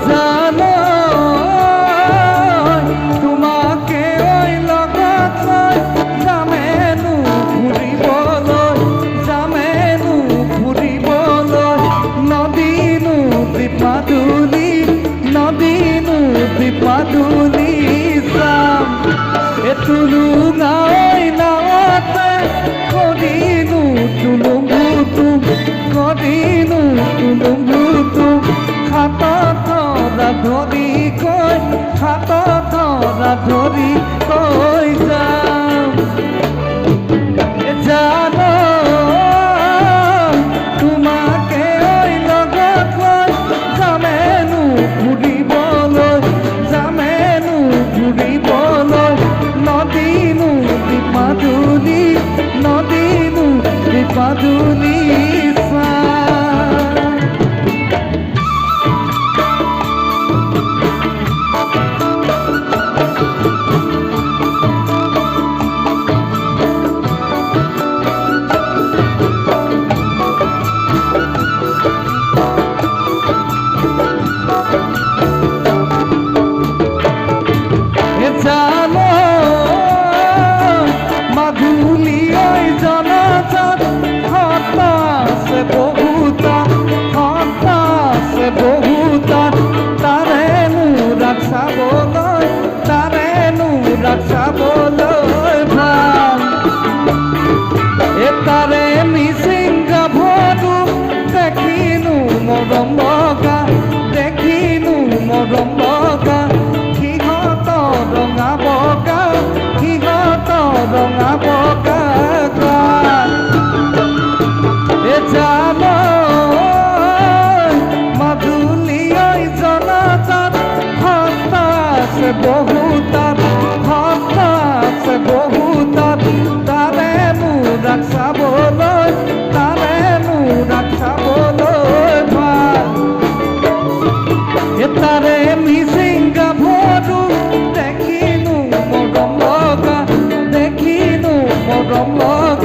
জানো তোমাকে ওই লগত লৈ যামেনো ঘূৰিবলৈ নদীনো বিপাদুলি যাম টুলুঙাই নাৱতে কদিনো টুলুঙুতুম হাতত ধৰি কৈ যাম জানো তোমাকে ওই লগত লৈ যামেনো ঘূৰিবলৈ নদীনো বিপাদুলি জানো মাধুলি ওই জনজাত হতা আছে বহুতা তাৰেনো ৰাগ চাবলৈ ভাল তাৰে মিচিং গাভৰু দেখিনো মৰম লগা ৰঙা বগা জানো মাধুলি ওই জনজাত হতা আছে বহুতাত তাৰেনো ৰাগ চাবলৈ ভাল তাৰে মিচিং গাভৰু দেখিনো মৰম লগা